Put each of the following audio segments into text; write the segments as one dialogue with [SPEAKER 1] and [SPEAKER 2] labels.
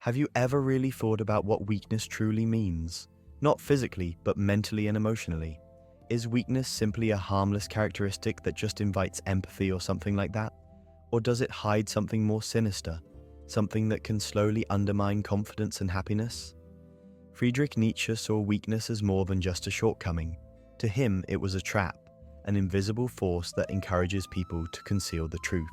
[SPEAKER 1] Have you ever really thought about what weakness truly means? Not physically, but mentally and emotionally. Is weakness simply a harmless characteristic that just invites empathy or something like that? Or does it hide something more sinister? Something that can slowly undermine confidence and happiness? Friedrich Nietzsche saw weakness as more than just a shortcoming. To him, it was a trap, an invisible force that encourages people to conceal the truth,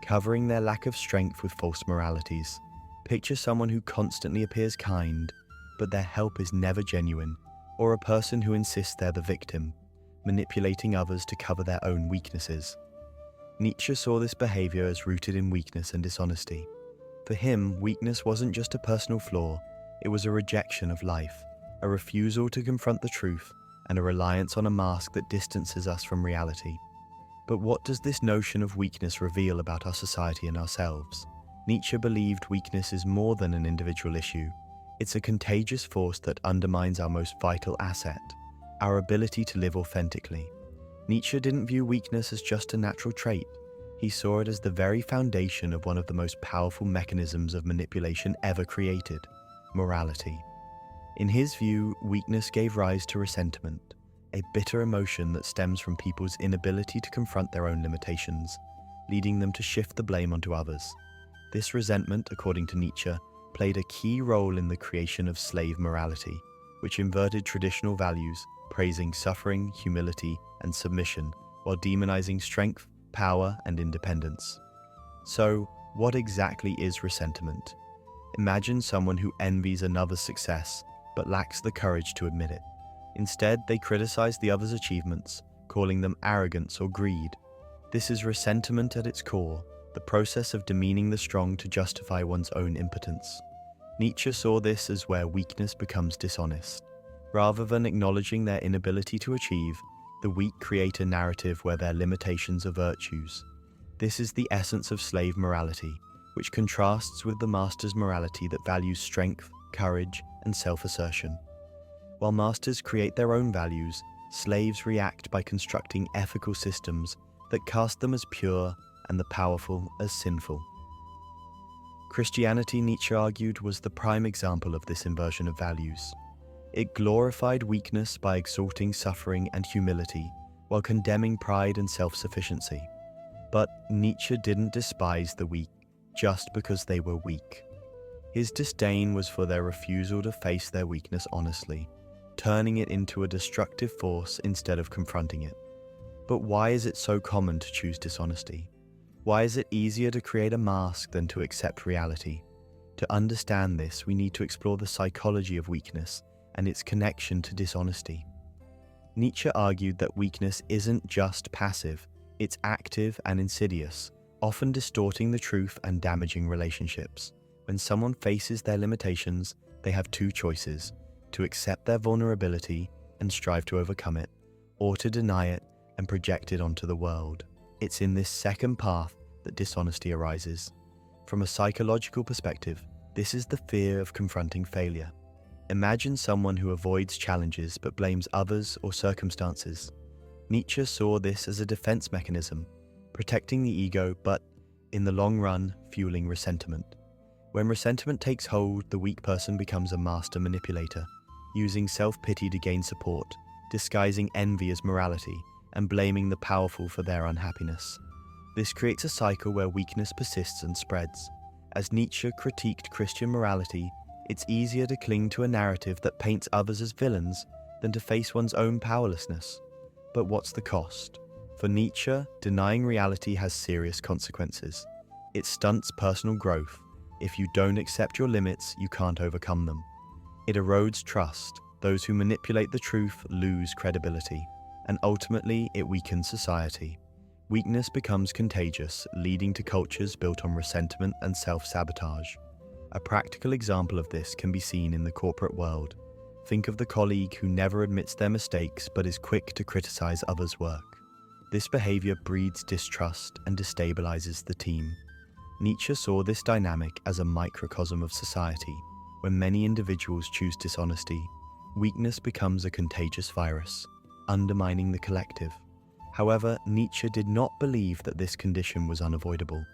[SPEAKER 1] covering their lack of strength with false moralities. Picture someone who constantly appears kind, but their help is never genuine, or a person who insists they're the victim, manipulating others to cover their own weaknesses. Nietzsche saw this behavior as rooted in weakness and dishonesty. For him, weakness wasn't just a personal flaw, it was a rejection of life, a refusal to confront the truth, and a reliance on a mask that distances us from reality. But what does this notion of weakness reveal about our society and ourselves? Nietzsche believed weakness is more than an individual issue. It's a contagious force that undermines our most vital asset, our ability to live authentically. Nietzsche didn't view weakness as just a natural trait. He saw it as the very foundation of one of the most powerful mechanisms of manipulation ever created, morality. In his view, weakness gave rise to resentment, a bitter emotion that stems from people's inability to confront their own limitations, leading them to shift the blame onto others. This resentment, according to Nietzsche, played a key role in the creation of slave morality, which inverted traditional values, praising suffering, humility, and submission, while demonizing strength, power, and independence. So, what exactly is resentment? Imagine someone who envies another's success, but lacks the courage to admit it. Instead, they criticize the other's achievements, calling them arrogance or greed. This is resentment at its core, the process of demeaning the strong to justify one's own impotence. Nietzsche saw this as where weakness becomes dishonest. Rather than acknowledging their inability to achieve, the weak create a narrative where their limitations are virtues. This is the essence of slave morality, which contrasts with the master's morality that values strength, courage, and self-assertion. While masters create their own values, slaves react by constructing ethical systems that cast them as pure and the powerful as sinful. Christianity, Nietzsche argued, was the prime example of this inversion of values. It glorified weakness by exalting suffering and humility, while condemning pride and self-sufficiency. But Nietzsche didn't despise the weak just because they were weak. His disdain was for their refusal to face their weakness honestly, turning it into a destructive force instead of confronting it. But why is it so common to choose dishonesty? Why is it easier to create a mask than to accept reality? To understand this, we need to explore the psychology of weakness and its connection to dishonesty. Nietzsche argued that weakness isn't just passive, it's active and insidious, often distorting the truth and damaging relationships. When someone faces their limitations, they have two choices: to accept their vulnerability and strive to overcome it, or to deny it and project it onto the world. It's in this second path that dishonesty arises. From a psychological perspective, this is the fear of confronting failure. Imagine someone who avoids challenges but blames others or circumstances. Nietzsche saw this as a defense mechanism, protecting the ego but, in the long run, fueling resentment. When resentment takes hold, the weak person becomes a master manipulator, using self-pity to gain support, disguising envy as morality, and blaming the powerful for their unhappiness. This creates a cycle where weakness persists and spreads. As Nietzsche critiqued Christian morality, it's easier to cling to a narrative that paints others as villains than to face one's own powerlessness. But what's the cost? For Nietzsche, denying reality has serious consequences. It stunts personal growth. If you don't accept your limits, you can't overcome them. It erodes trust. Those who manipulate the truth lose credibility. And ultimately, it weakens society. Weakness becomes contagious, leading to cultures built on resentment and self-sabotage. A practical example of this can be seen in the corporate world. Think of the colleague who never admits their mistakes but is quick to criticize others' work. This behavior breeds distrust and destabilizes the team. Nietzsche saw this dynamic as a microcosm of society. When many individuals choose dishonesty, weakness becomes a contagious virus, undermining the collective. However, Nietzsche did not believe that this condition was unavoidable.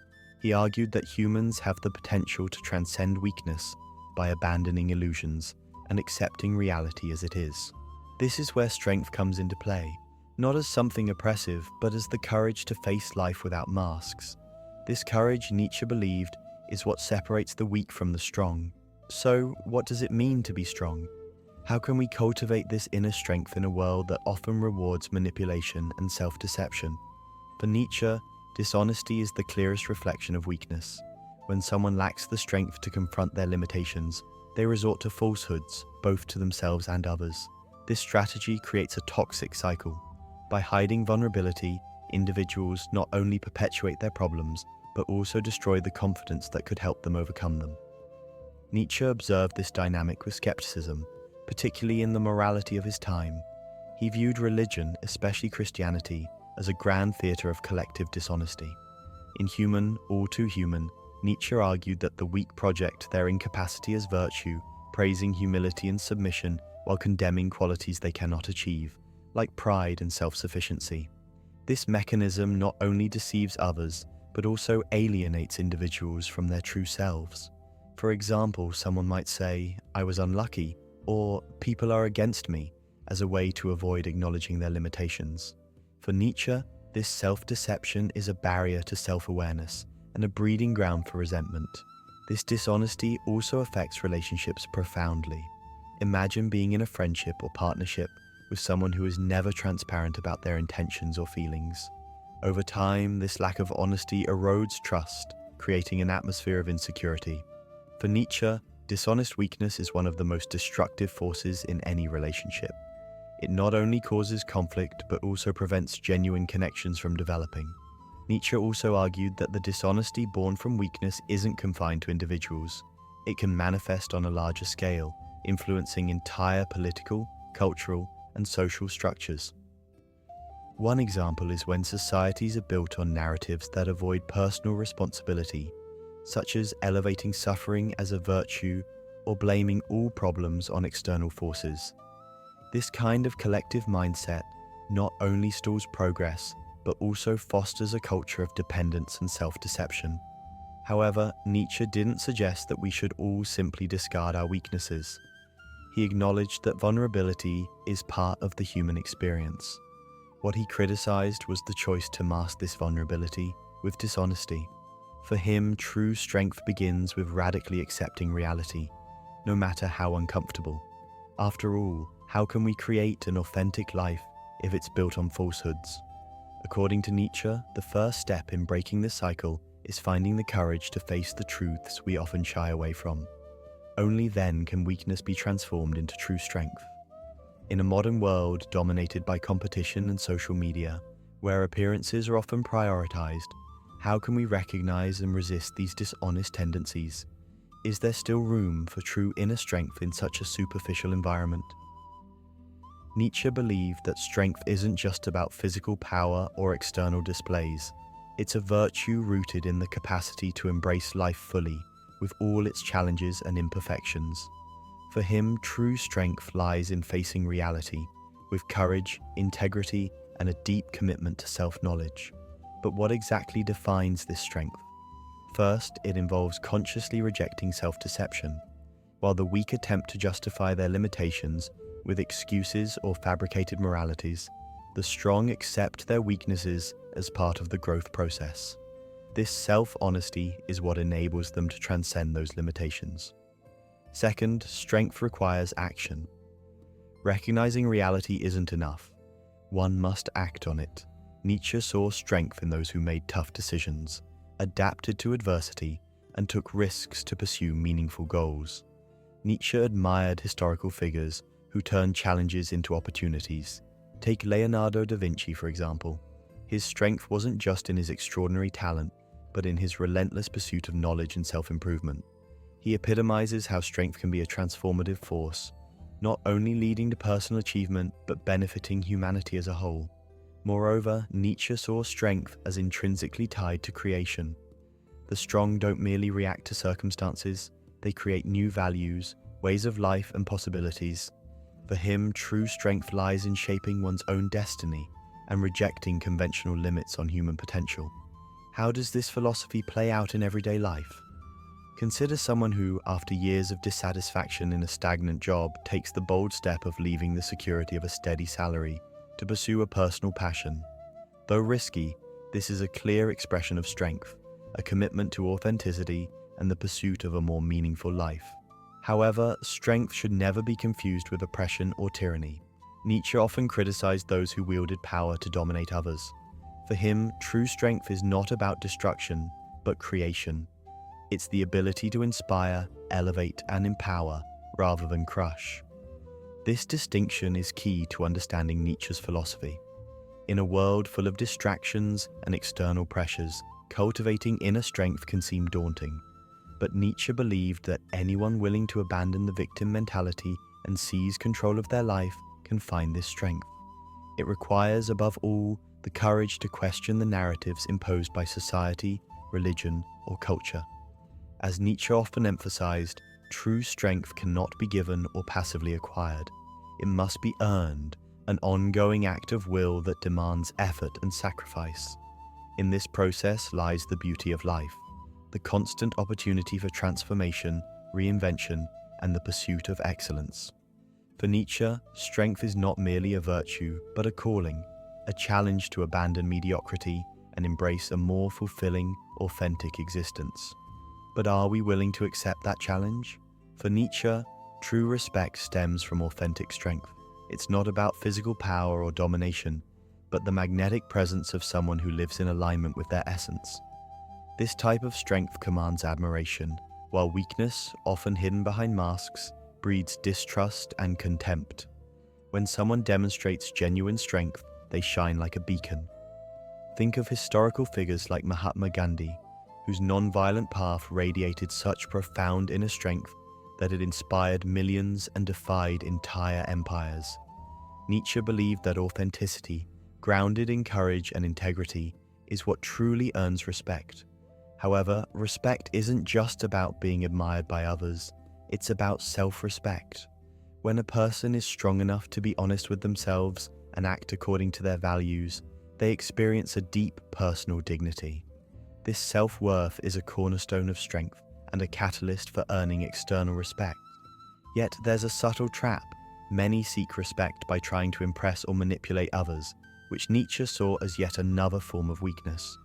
[SPEAKER 1] He argued that humans have the potential to transcend weakness by abandoning illusions and accepting reality as it is. This is where strength comes into play, not as something oppressive, but as the courage to face life without masks. This courage, Nietzsche believed, is what separates the weak from the strong. So, what does it mean to be strong? How can we cultivate this inner strength in a world that often rewards manipulation and self-deception? For Nietzsche, dishonesty is the clearest reflection of weakness. When someone lacks the strength to confront their limitations, they resort to falsehoods, both to themselves and others. This strategy creates a toxic cycle. By hiding vulnerability, individuals not only perpetuate their problems, but also destroy the confidence that could help them overcome them. Nietzsche observed this dynamic with skepticism, particularly in the morality of his time. He viewed religion, especially Christianity, as a grand theatre of collective dishonesty. In Human, All Too Human, Nietzsche argued that the weak project their incapacity as virtue, praising humility and submission while condemning qualities they cannot achieve, like pride and self-sufficiency. This mechanism not only deceives others, but also alienates individuals from their true selves. For example, someone might say, "I was unlucky," or "people are against me," as a way to avoid acknowledging their limitations. For Nietzsche, this self-deception is a barrier to self-awareness and a breeding ground for resentment. This dishonesty also affects relationships profoundly. Imagine being in a friendship or partnership with someone who is never transparent about their intentions or feelings. Over time, this lack of honesty erodes trust, creating an atmosphere of insecurity. For Nietzsche, dishonest weakness is one of the most destructive forces in any relationship. It not only causes conflict, but also prevents genuine connections from developing. Nietzsche also argued that the dishonesty born from weakness isn't confined to individuals. It can manifest on a larger scale, influencing entire political, cultural, and social structures. One example is when societies are built on narratives that avoid personal responsibility, such as elevating suffering as a virtue or blaming all problems on external forces. This kind of collective mindset not only stalls progress, but also fosters a culture of dependence and self-deception. However, Nietzsche didn't suggest that we should all simply discard our weaknesses. He acknowledged that vulnerability is part of the human experience. What he criticized was the choice to mask this vulnerability with dishonesty. For him, true strength begins with radically accepting reality, no matter how uncomfortable. After all, how can we create an authentic life if it's built on falsehoods? According to Nietzsche, the first step in breaking this cycle is finding the courage to face the truths we often shy away from. Only then can weakness be transformed into true strength. In a modern world dominated by competition and social media, where appearances are often prioritized, how can we recognize and resist these dishonest tendencies? Is there still room for true inner strength in such a superficial environment? Nietzsche believed that strength isn't just about physical power or external displays. It's a virtue rooted in the capacity to embrace life fully, with all its challenges and imperfections. For him, true strength lies in facing reality, with courage, integrity, and a deep commitment to self-knowledge. But what exactly defines this strength? First, it involves consciously rejecting self-deception. While the weak attempt to justify their limitations with excuses or fabricated moralities, the strong accept their weaknesses as part of the growth process. This self-honesty is what enables them to transcend those limitations. Second, strength requires action. Recognizing reality isn't enough. One must act on it. Nietzsche saw strength in those who made tough decisions, adapted to adversity, and took risks to pursue meaningful goals. Nietzsche admired historical figures who turned challenges into opportunities. Take Leonardo da Vinci, for example. His strength wasn't just in his extraordinary talent, but in his relentless pursuit of knowledge and self-improvement. He epitomizes how strength can be a transformative force, not only leading to personal achievement, but benefiting humanity as a whole. Moreover, Nietzsche saw strength as intrinsically tied to creation. The strong don't merely react to circumstances, they create new values, ways of life, and possibilities. For him, true strength lies in shaping one's own destiny and rejecting conventional limits on human potential. How does this philosophy play out in everyday life? Consider someone who, after years of dissatisfaction in a stagnant job, takes the bold step of leaving the security of a steady salary to pursue a personal passion. Though risky, this is a clear expression of strength, a commitment to authenticity and the pursuit of a more meaningful life. However, strength should never be confused with oppression or tyranny. Nietzsche often criticized those who wielded power to dominate others. For him, true strength is not about destruction, but creation. It's the ability to inspire, elevate, and empower, rather than crush. This distinction is key to understanding Nietzsche's philosophy. In a world full of distractions and external pressures, cultivating inner strength can seem daunting. But Nietzsche believed that anyone willing to abandon the victim mentality and seize control of their life can find this strength. It requires, above all, the courage to question the narratives imposed by society, religion, or culture. As Nietzsche often emphasized, true strength cannot be given or passively acquired. It must be earned, an ongoing act of will that demands effort and sacrifice. In this process lies the beauty of life, the constant opportunity for transformation, reinvention, and the pursuit of excellence. For Nietzsche, strength is not merely a virtue, but a calling, a challenge to abandon mediocrity and embrace a more fulfilling, authentic existence. But are we willing to accept that challenge? For Nietzsche, true respect stems from authentic strength. It's not about physical power or domination, but the magnetic presence of someone who lives in alignment with their essence. This type of strength commands admiration, while weakness, often hidden behind masks, breeds distrust and contempt. When someone demonstrates genuine strength, they shine like a beacon. Think of historical figures like Mahatma Gandhi, whose non-violent path radiated such profound inner strength that it inspired millions and defied entire empires. Nietzsche believed that authenticity, grounded in courage and integrity, is what truly earns respect. However, respect isn't just about being admired by others, it's about self-respect. When a person is strong enough to be honest with themselves and act according to their values, they experience a deep personal dignity. This self-worth is a cornerstone of strength and a catalyst for earning external respect. Yet there's a subtle trap. Many seek respect by trying to impress or manipulate others, which Nietzsche saw as yet another form of weakness.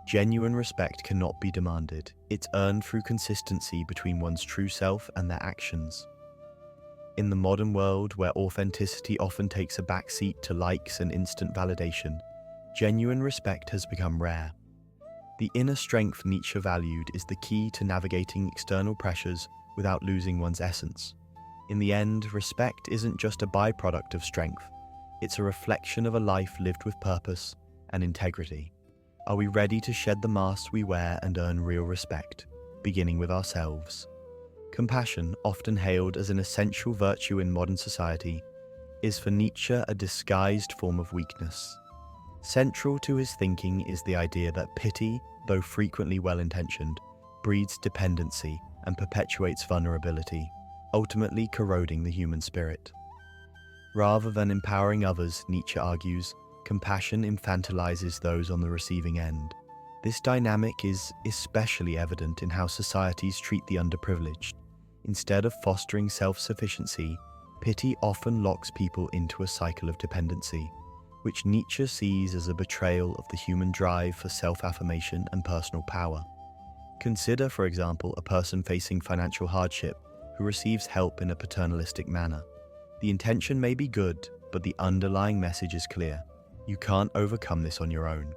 [SPEAKER 1] Genuine respect cannot be demanded. It's earned through consistency between one's true self and their actions. In the modern world, where authenticity often takes a backseat to likes and instant validation, genuine respect has become rare. The inner strength Nietzsche valued is the key to navigating external pressures without losing one's essence. In the end, respect isn't just a byproduct of strength. It's a reflection of a life lived with purpose and integrity. Are we ready to shed the masks we wear and earn real respect, beginning with ourselves? Compassion, often hailed as an essential virtue in modern society, is for Nietzsche a disguised form of weakness. Central to his thinking is the idea that pity, though frequently well-intentioned, breeds dependency and perpetuates vulnerability, ultimately corroding the human spirit. Rather than empowering others, Nietzsche argues, compassion infantilizes those on the receiving end. This dynamic is especially evident in how societies treat the underprivileged. Instead of fostering self-sufficiency, pity often locks people into a cycle of dependency, which Nietzsche sees as a betrayal of the human drive for self-affirmation and personal power. Consider, for example, a person facing financial hardship who receives help in a paternalistic manner. The intention may be good, but the underlying message is clear. You can't overcome this on your own.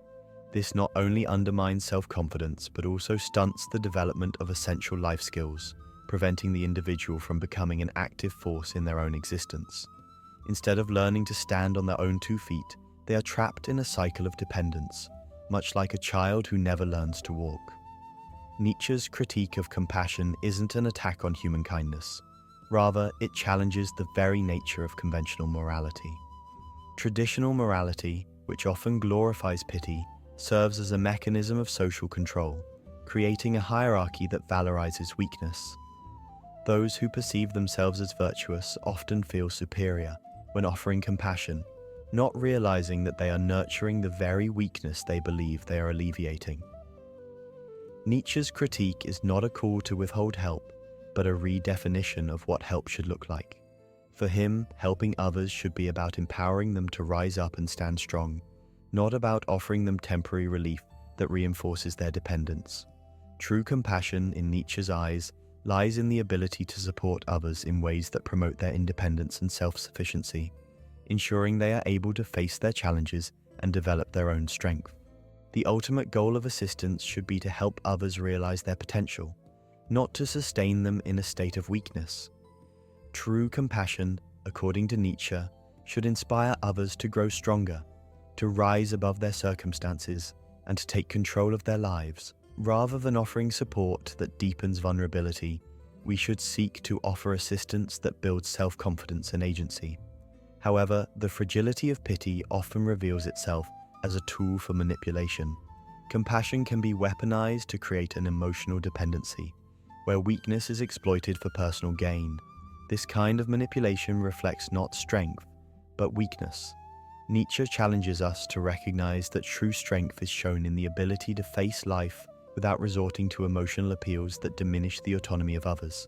[SPEAKER 1] This not only undermines self-confidence, but also stunts the development of essential life skills, preventing the individual from becoming an active force in their own existence. Instead of learning to stand on their own 2 feet, they are trapped in a cycle of dependence, much like a child who never learns to walk. Nietzsche's critique of compassion isn't an attack on human kindness. Rather, it challenges the very nature of conventional morality. Traditional morality, which often glorifies pity, serves as a mechanism of social control, creating a hierarchy that valorizes weakness. Those who perceive themselves as virtuous often feel superior when offering compassion, not realizing that they are nurturing the very weakness they believe they are alleviating. Nietzsche's critique is not a call to withhold help, but a redefinition of what help should look like. For him, helping others should be about empowering them to rise up and stand strong, not about offering them temporary relief that reinforces their dependence. True compassion, in Nietzsche's eyes, lies in the ability to support others in ways that promote their independence and self-sufficiency, ensuring they are able to face their challenges and develop their own strength. The ultimate goal of assistance should be to help others realize their potential, not to sustain them in a state of weakness. True compassion, according to Nietzsche, should inspire others to grow stronger, to rise above their circumstances, and to take control of their lives. Rather than offering support that deepens vulnerability, we should seek to offer assistance that builds self-confidence and agency. However, the fragility of pity often reveals itself as a tool for manipulation. Compassion can be weaponized to create an emotional dependency, where weakness is exploited for personal gain. This kind of manipulation reflects not strength, but weakness. Nietzsche challenges us to recognize that true strength is shown in the ability to face life without resorting to emotional appeals that diminish the autonomy of others.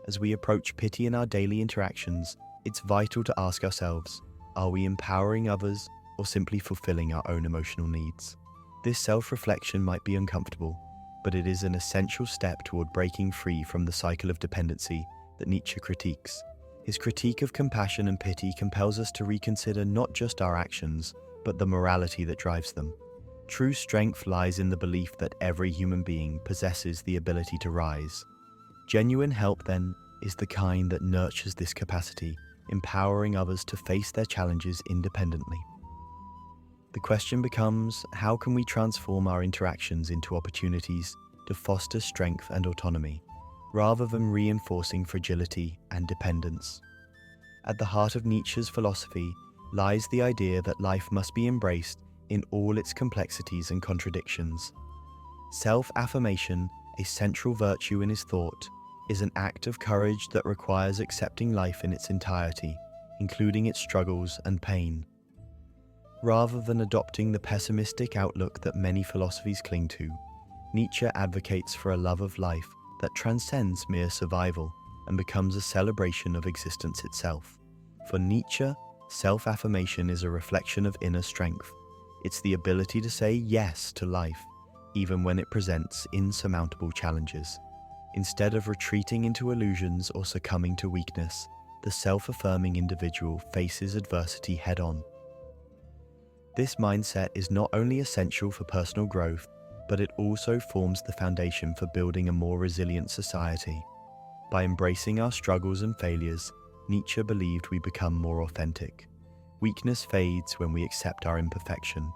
[SPEAKER 1] As we approach pity in our daily interactions, it's vital to ask ourselves, are we empowering others or simply fulfilling our own emotional needs? This self-reflection might be uncomfortable, but it is an essential step toward breaking free from the cycle of dependency that Nietzsche critiques. His critique of compassion and pity compels us to reconsider not just our actions, but the morality that drives them. True strength lies in the belief that every human being possesses the ability to rise. Genuine help, then, is the kind that nurtures this capacity, empowering others to face their challenges independently. The question becomes, how can we transform our interactions into opportunities to foster strength and autonomy, rather than reinforcing fragility and dependence? At the heart of Nietzsche's philosophy lies the idea that life must be embraced in all its complexities and contradictions. Self-affirmation, a central virtue in his thought, is an act of courage that requires accepting life in its entirety, including its struggles and pain. Rather than adopting the pessimistic outlook that many philosophies cling to, Nietzsche advocates for a love of life that transcends mere survival and becomes a celebration of existence itself. For Nietzsche, self-affirmation is a reflection of inner strength. It's the ability to say yes to life, even when it presents insurmountable challenges. Instead of retreating into illusions or succumbing to weakness, the self-affirming individual faces adversity head-on. This mindset is not only essential for personal growth, but it also forms the foundation for building a more resilient society. By embracing our struggles and failures, Nietzsche believed we become more authentic. Weakness fades when we accept our imperfection,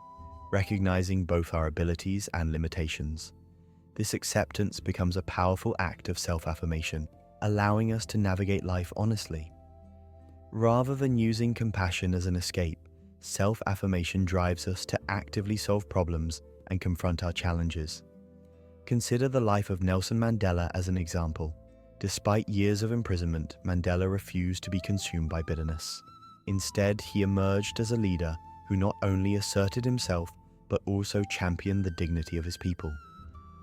[SPEAKER 1] recognizing both our abilities and limitations. This acceptance becomes a powerful act of self-affirmation, allowing us to navigate life honestly. Rather than using compassion as an escape, self-affirmation drives us to actively solve problems and confront our challenges. Consider the life of Nelson Mandela as an example. Despite years of imprisonment, Mandela refused to be consumed by bitterness. Instead, he emerged as a leader who not only asserted himself, but also championed the dignity of his people.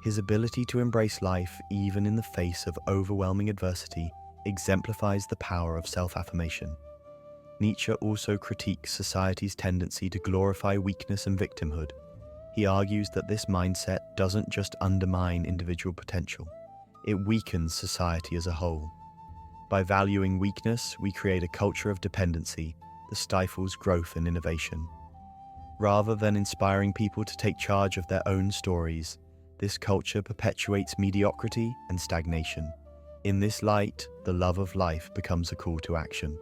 [SPEAKER 1] His ability to embrace life, even in the face of overwhelming adversity, exemplifies the power of self-affirmation. Nietzsche also critiques society's tendency to glorify weakness and victimhood. He argues that this mindset doesn't just undermine individual potential, it weakens society as a whole. By valuing weakness, we create a culture of dependency that stifles growth and innovation. Rather than inspiring people to take charge of their own stories, this culture perpetuates mediocrity and stagnation. In this light, the love of life becomes a call to action.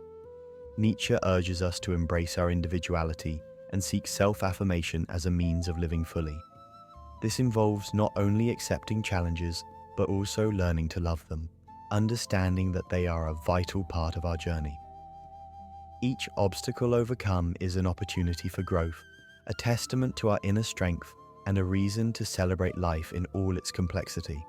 [SPEAKER 1] Nietzsche urges us to embrace our individuality and seek self-affirmation as a means of living fully. This involves not only accepting challenges, but also learning to love them, understanding that they are a vital part of our journey. Each obstacle overcome is an opportunity for growth, a testament to our inner strength, and a reason to celebrate life in all its complexity.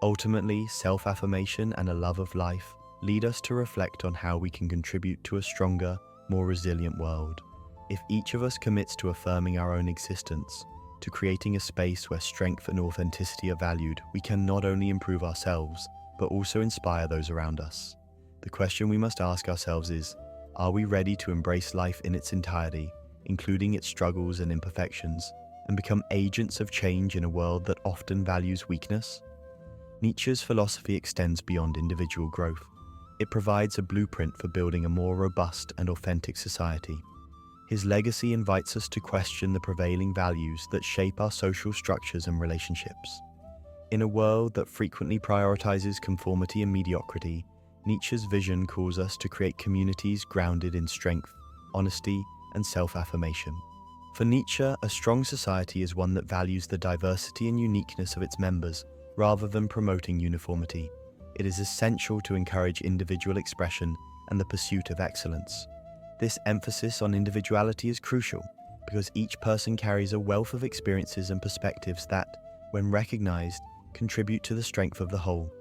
[SPEAKER 1] Ultimately, self-affirmation and a love of life lead us to reflect on how we can contribute to a stronger, more resilient world. If each of us commits to affirming our own existence, to creating a space where strength and authenticity are valued, we can not only improve ourselves, but also inspire those around us. The question we must ask ourselves is, are we ready to embrace life in its entirety, including its struggles and imperfections, and become agents of change in a world that often values weakness? Nietzsche's philosophy extends beyond individual growth. It provides a blueprint for building a more robust and authentic society. His legacy invites us to question the prevailing values that shape our social structures and relationships. In a world that frequently prioritizes conformity and mediocrity, Nietzsche's vision calls us to create communities grounded in strength, honesty, and self-affirmation. For Nietzsche, a strong society is one that values the diversity and uniqueness of its members rather than promoting uniformity. It is essential to encourage individual expression and the pursuit of excellence. This emphasis on individuality is crucial because each person carries a wealth of experiences and perspectives that, when recognized, contribute to the strength of the whole.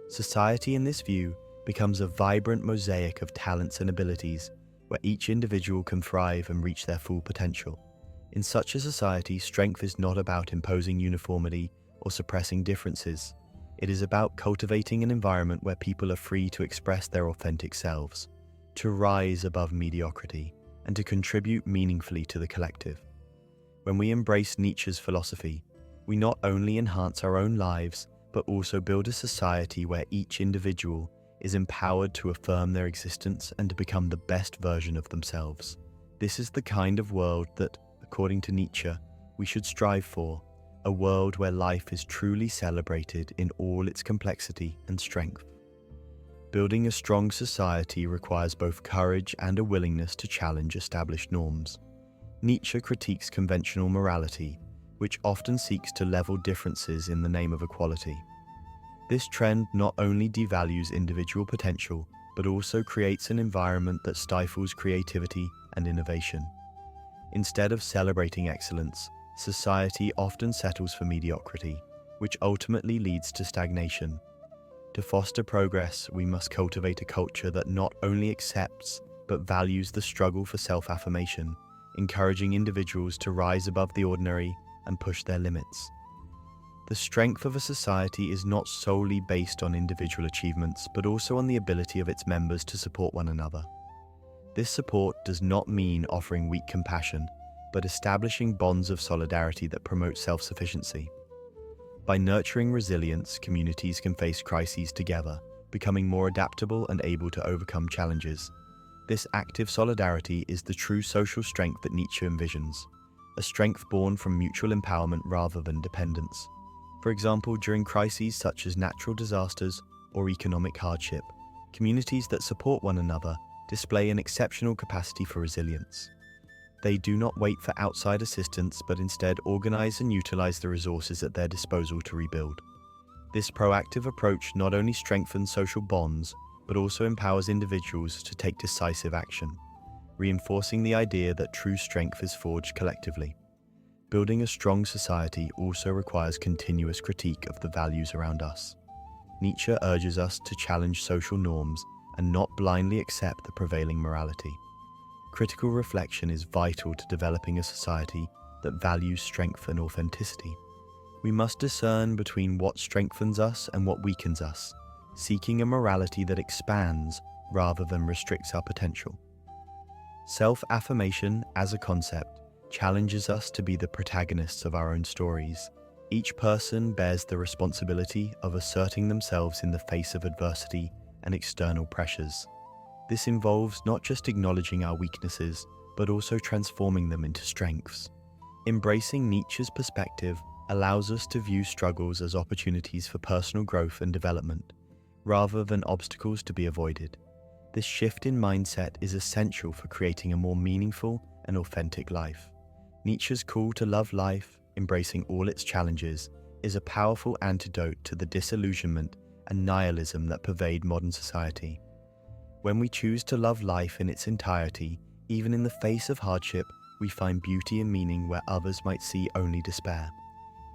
[SPEAKER 1] Society, in this view, becomes a vibrant mosaic of talents and abilities where each individual can thrive and reach their full potential. In such a society, strength is not about imposing uniformity or suppressing differences. It is about cultivating an environment where people are free to express their authentic selves, to rise above mediocrity, and to contribute meaningfully to the collective. When we embrace Nietzsche's philosophy, we not only enhance our own lives, but also build a society where each individual is empowered to affirm their existence and to become the best version of themselves. This is the kind of world that, according to Nietzsche, we should strive for, a world where life is truly celebrated in all its complexity and strength. Building a strong society requires both courage and a willingness to challenge established norms. Nietzsche critiques conventional morality, which often seeks to level differences in the name of equality. This trend not only devalues individual potential, but also creates an environment that stifles creativity and innovation. Instead of celebrating excellence, society often settles for mediocrity, which ultimately leads to stagnation. To foster progress, we must cultivate a culture that not only accepts, but values the struggle for self-affirmation, encouraging individuals to rise above the ordinary and push their limits. The strength of a society is not solely based on individual achievements, but also on the ability of its members to support one another. This support does not mean offering weak compassion, but establishing bonds of solidarity that promote self-sufficiency. By nurturing resilience, communities can face crises together, becoming more adaptable and able to overcome challenges. This active solidarity is the true social strength that Nietzsche envisions, a strength born from mutual empowerment rather than dependence. For example, during crises such as natural disasters or economic hardship, communities that support one another display an exceptional capacity for resilience. They do not wait for outside assistance, but instead organize and utilize the resources at their disposal to rebuild. This proactive approach not only strengthens social bonds, but also empowers individuals to take decisive action, reinforcing the idea that true strength is forged collectively. Building a strong society also requires continuous critique of the values around us. Nietzsche urges us to challenge social norms and not blindly accept the prevailing morality. Critical reflection is vital to developing a society that values strength and authenticity. We must discern between what strengthens us and what weakens us, seeking a morality that expands rather than restricts our potential. Self-affirmation, as a concept, challenges us to be the protagonists of our own stories. Each person bears the responsibility of asserting themselves in the face of adversity and external pressures. This involves not just acknowledging our weaknesses, but also transforming them into strengths. Embracing Nietzsche's perspective allows us to view struggles as opportunities for personal growth and development, rather than obstacles to be avoided. This shift in mindset is essential for creating a more meaningful and authentic life. Nietzsche's call to love life, embracing all its challenges, is a powerful antidote to the disillusionment and nihilism that pervade modern society. When we choose to love life in its entirety, even in the face of hardship, we find beauty and meaning where others might see only despair.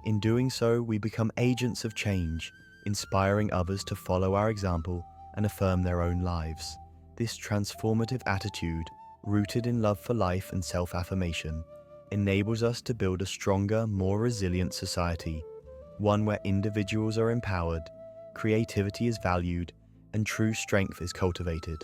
[SPEAKER 1] In doing so, we become agents of change, inspiring others to follow our example and affirm their own lives. This transformative attitude, rooted in love for life and self-affirmation, enables us to build a stronger, more resilient society, one where individuals are empowered, creativity is valued, and true strength is cultivated.